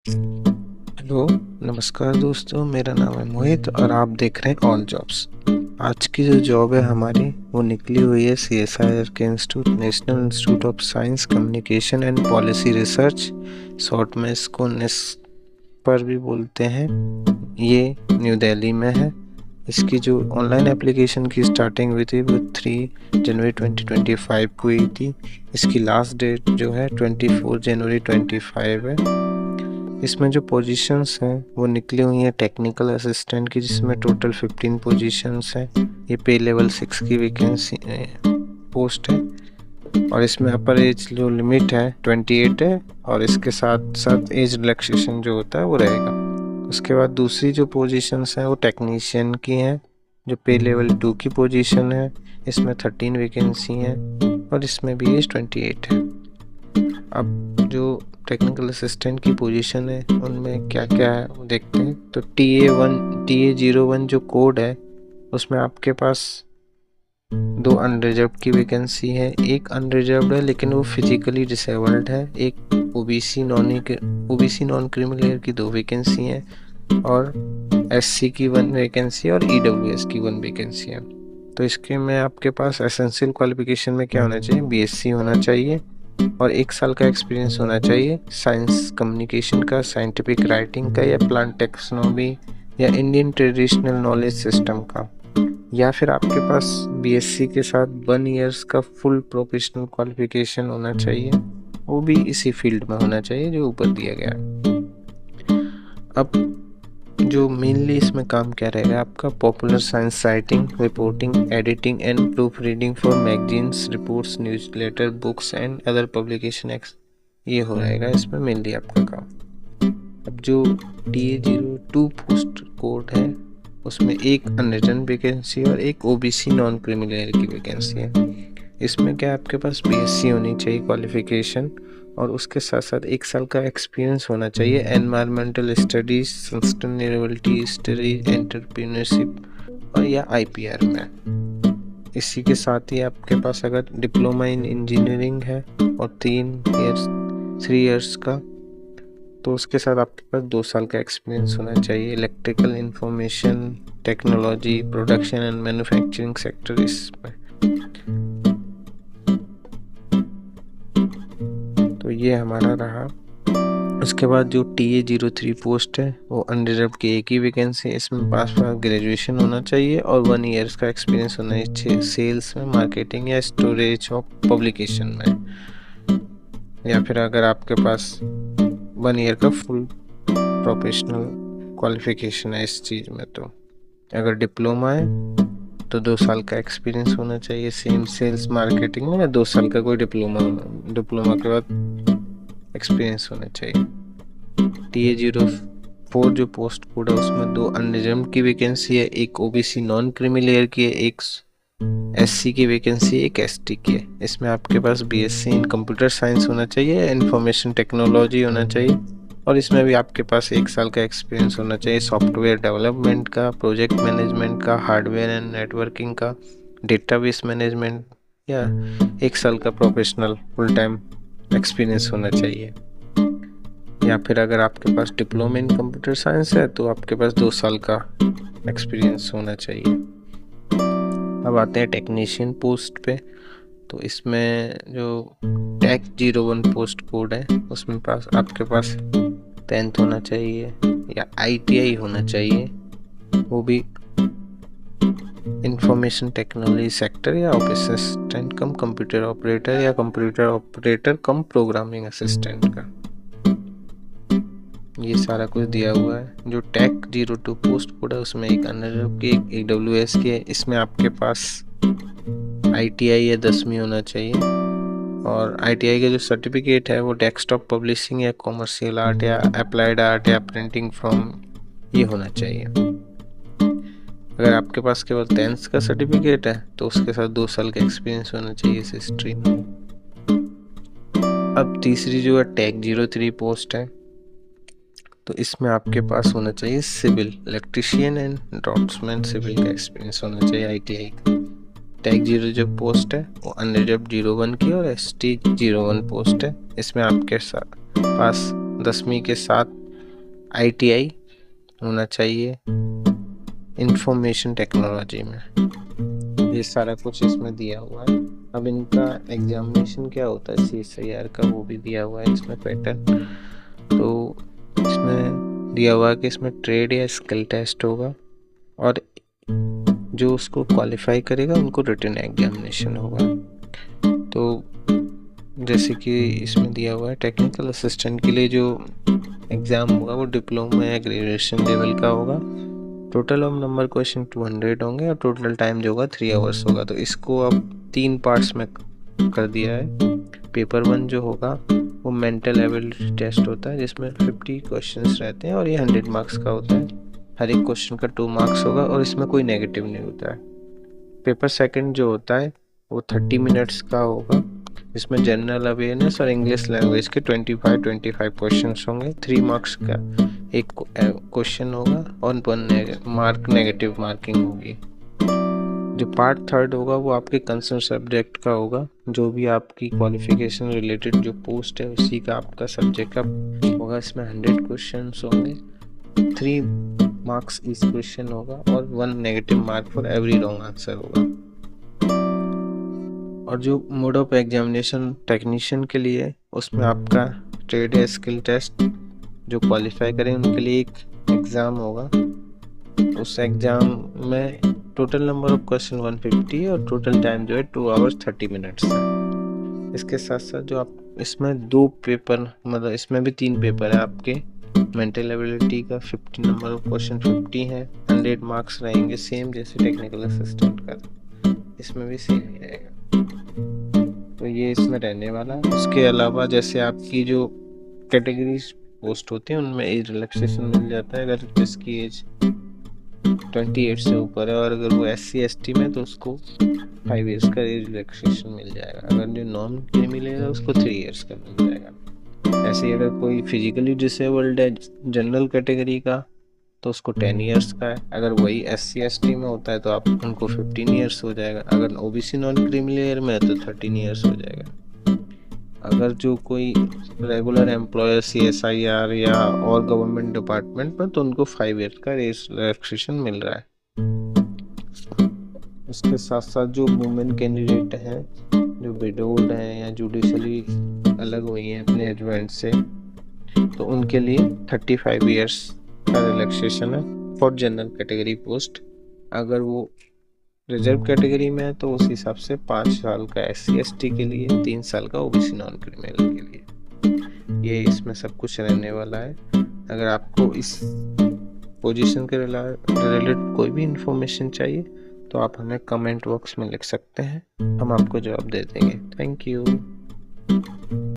Hello, नमस्कार दोस्तों। मेरा नाम है मोहित और आप देख रहे हैं ऑल जॉब्स। आज की जो जॉब है हमारी वो निकली हुई है CSIR के institute, national institute of science communication and policy research, short में इसको निस पर भी बोलते हैं। ये न्यू दिल्ली में है। इसकी जो ऑनलाइन एप्लीकेशन की स्टार्टिंग हुई थी वो 3 जनवरी 2025 को हुई थी। इसकी लास्ट डेट जो है 24 जनवरी 25 है। इसमें जो पोजीशंस हैं वो निकली हुई हैं टेक्निकल असिस्टेंट की, जिसमें टोटल 15 पोजीशंस हैं। ये पे लेवल 6 की वैकेंसी पोस्ट है और इसमें अपर एज जो लिमिट है 28 है और इसके साथ साथ एज रिलैक्सेशन जो होता है वो रहेगा। उसके बाद दूसरी जो पोजीशंस हैं वो टेक्नीशियन की हैं, जो पे लेवल 2 की पोजीशन है। इसमें 13 वैकेंसी हैं और इसमें भी एज 28 है। अब जो टेक्निकल असिस्टेंट की पोजीशन है उनमें क्या क्या है वो देखते हैं। तो TA01 जो कोड है उसमें आपके पास 2 अनरिजर्व्ड की वैकेंसी है। एक अनरिजर्व्ड है लेकिन वो फिजिकली डिसेबल्ड है। एक ओबीसी नॉन क्रिमिनल की 2 वैकेंसी हैं और SC की 1 वैकेंसी और EWS की 1 वैकेंसी है। तो इसके में आपके पास एसेंशियल क्वालिफिकेशन में क्या होना चाहिए? BSc होना चाहिए और 1 साल का एक्सपीरियंस होना चाहिए साइंस कम्युनिकेशन का, साइंटिफिक राइटिंग का या प्लांट टेक्सोनॉमी या इंडियन ट्रेडिशनल नॉलेज सिस्टम का, या फिर आपके पास BSc के साथ 1 ईयर्स का फुल प्रोफेशनल क्वालिफिकेशन होना चाहिए, वो भी इसी फील्ड में होना चाहिए जो ऊपर दिया गया है। अब जो मेनली इसमें काम क्या रहेगा आपका? Popular science writing, reporting, editing and proof reading for magazines, reports, newsletter, books and other publication x, ये हो रहेगा इसमें मेनली आपका काम। अब जो TA02 पोस्ट कोड है उसमें एक अनरिजन वैकेंसी और एक OBC नॉन क्रिमिनल की वैकेंसी है। इसमें क्या आपके पास BSc होनी चाहिए क्वालिफिकेशन और उसके साथ साथ 1 साल का एक्सपीरियंस होना चाहिए environmental studies, sustainability studies, entrepreneurship और या IPR में। इसी के साथ ही आपके पास अगर डिप्लोमा इन इंजीनियरिंग है और 3 इयर्स का, तो उसके साथ आपके पास 2 साल का एक्सपीरियंस होना चाहिए electrical information technology, production and manufacturing sector इसमें। तो ये हमारा रहा। उसके बाद जो TA03 पोस्ट है वो अनरिजर्व्ड की 1 ही वैकेंसी है। इसमें पास ग्रेजुएशन होना चाहिए और 1 ईयर्स का एक्सपीरियंस होना चाहिए सेल्स में, मार्केटिंग या स्टोरेज और पब्लिकेशन में, या फिर अगर आपके पास 1 ईयर का फुल प्रोफेशनल क्वालिफिकेशन है इस चीज़ में। तो अगर डिप्लोमा है तो 2 साल का एक्सपीरियंस होना चाहिए सेम सेल्स मार्केटिंग में, या 2 साल का कोई डिप्लोमा के बाद एक्सपीरियंस होना चाहिए। TA04 जो पोस्ट कोड है उसमें 2 अनरिजर्व्ड की वैकेंसी है, एक OBC नॉन क्रीमी लेयर की है, एक SC की वैकेंसी, एक ST की है। इसमें आपके पास BSc इन कंप्यूटर साइंस होना चाहिए, इंफॉर्मेशन टेक्नोलॉजी होना चाहिए और इसमें भी आपके पास 1 साल का एक्सपीरियंस होना चाहिए सॉफ्टवेयर डेवलपमेंट का, प्रोजेक्ट मैनेजमेंट का, हार्डवेयर एंड नेटवर्किंग का, डेटाबेस मैनेजमेंट, या 1 साल का प्रोफेशनल फुल टाइम एक्सपीरियंस होना चाहिए। या फिर अगर आपके पास डिप्लोमा इन कंप्यूटर साइंस है तो आपके पास 2 साल का एक्सपीरियंस होना चाहिए। अब आते हैं टेक्नीशियन पोस्ट पे। तो इसमें जो TAC01 पोस्ट कोड है उसमें आपके पास 10th होना चाहिए या ITI होना चाहिए, वो भी इंफॉर्मेशन टेक्नोलॉजी सेक्टर या office assistant cum computer operator या computer operator cum programming assistant का, ये सारा कुछ दिया हुआ है। जो TAC02 पोस्ट कोड है उसमें एक अनरिजर्व्ड की, एक AWS की है। इसमें आपके पास ITI या 10वीं होना चाहिए और ITI का जो सर्टिफिकेट है वो डेस्कटॉप पब्लिशिंग या कॉमर्शियल आर्ट या अप्लाइड आर्ट या प्रिंटिंग फ्रॉम, ये होना चाहिए। अगर आपके पास केवल 10th का सर्टिफिकेट है तो उसके साथ 2 साल का एक्सपीरियंस होना चाहिए इस स्ट्रीम में। अब तीसरी जो है TAC03 पोस्ट है, तो इसमें आपके पास होना चाहिए civil electrician and draftsman, civil का एक्सपीरियंस होना चाहिए ITI का। TAC0 जो पोस्ट है वो अनरिजर्व्ड 01 की और ST01 पोस्ट है। इसमें आपके पास 10वीं के साथ ITI होना चाहिए इंफॉर्मेशन टेक्नोलॉजी में। ये सारा कुछ इसमें दिया हुआ है। अब इनका एग्जामिनेशन क्या होता है CSIR का, वो भी दिया हुआ है इसमें पैटर्न। तो इसमें दिया हुआ है कि इसमें ट्रेड या स्किल टेस्ट होगा, और जो उसको क्वालिफाई करेगा उनको रिटन एग्जामिनेशन होगा। तो जैसे कि इसमें दिया हुआ है टेक्निकल असिस्टेंट के लिए जो एग्ज़ाम होगा वो डिप्लोमा या ग्रेजुएशन लेवल का होगा। टोटल ऑफ नंबर क्वेश्चन 200 होंगे और टोटल टाइम जो होगा 3 आवर्स होगा। तो इसको अब 3 पार्ट्स में कर दिया है। पेपर 1 जो होगा वो मेंटल एबिलिटी टेस्ट होता है, जिसमें 50 क्वेश्चंस रहते हैं और ये 100 मार्क्स का होता है। हर एक क्वेश्चन का 2 मार्क्स होगा और इसमें कोई नेगेटिव नहीं होता है। पेपर 2 जो होता है वो 30 मिनट्स का होगा। इसमें जनरल अवेयरनेस और इंग्लिश लैंग्वेज के 25 क्वेश्चंस होंगे। 3 मार्क्स का एक क्वेश्चन होगा और 1 मार्क नेगेटिव मार्किंग होगी। जो पार्ट 3 होगा वो आपके कंसर्न सब्जेक्ट का होगा। जो भी आपकी क्वालिफिकेशन रिलेटेड जो पोस्ट है उसी का आपका सब्जेक्ट का होगा। इसमें 100 क्वेश्चंस होंगे, 3 मार्क्स इस क्वेश्चन होगा और 1 negative mark for every wrong answer होगा। और जो मोड ऑफ एग्जामिनेशन टेक्नीशियन के लिए, उसमें आपका ट्रेड या स्किल टेस्ट जो क्वालिफाई करें उनके लिए एक एग्ज़ाम होगा। उस एग्ज़ाम में टोटल नंबर ऑफ क्वेश्चन 150 है और टोटल टाइम जो है 2 आवर्स 30 मिनट्स है। इसके साथ साथ जो आप इसमें 2 पेपर, मतलब इसमें भी 3 पेपर है आपके। मेंटल एबिलिटी का 50 नंबर ऑफ क्वेश्चन 50 है, 100 मार्क्स रहेंगे सेम जैसे टेक्निकल असिस्टेंट का, इसमें भी सेम ही रहेगा। तो ये इसमें रहने वाला है। उसके अलावा जैसे आपकी जो कैटेगरीज पोस्ट होते हैं उनमें एज रिलैक्सेशन मिल जाता है अगर जिसकी एज 28 से ऊपर है, और अगर वो SC ST में तो उसको 5 इयर्स का एज रिलैक्सेशन मिल जाएगा। अगर जो नॉन क्रीमी है उसको 3 इयर्स का मिल जाएगा। ऐसे अगर कोई फिजिकली डिसेबल्ड है जनरल कैटेगरी का तो उसको 10 इयर्स का है। अगर वही SC ST में होता है तो आप उनको 15 इयर्स हो जाएगा। अगर OBC नॉन क्रीमी लेयर में है तो 13 इयर्स हो जाएगा। अगर जो कोई रेगुलर एम्प्लॉयर CSIR या और गवर्नमेंट डिपार्टमेंट में तो उनको 5 ईयर का एज रिलैक्सेशन मिल रहा है। उसके साथ साथ जो वुमेन कैंडिडेट हैं जो विडोड हैं या जुडिशली अलग हुई हैं अपने हस्बैंड से, तो उनके लिए 35 इयर्स का रिलैक्सेशन है फॉर जनरल कैटेगरी पोस्ट। अगर वो रिजर्व कैटेगरी में है तो उस हिसाब से 5 साल का SC ST के लिए, 3 साल का OBC नॉन क्रिमिनल के लिए। ये इसमें सब कुछ रहने वाला है। अगर आपको इस पोजीशन के रिलेटेड कोई भी इंफॉर्मेशन चाहिए तो आप हमें कमेंट बॉक्स में लिख सकते हैं, हम आपको जवाब दे देंगे। Thank you.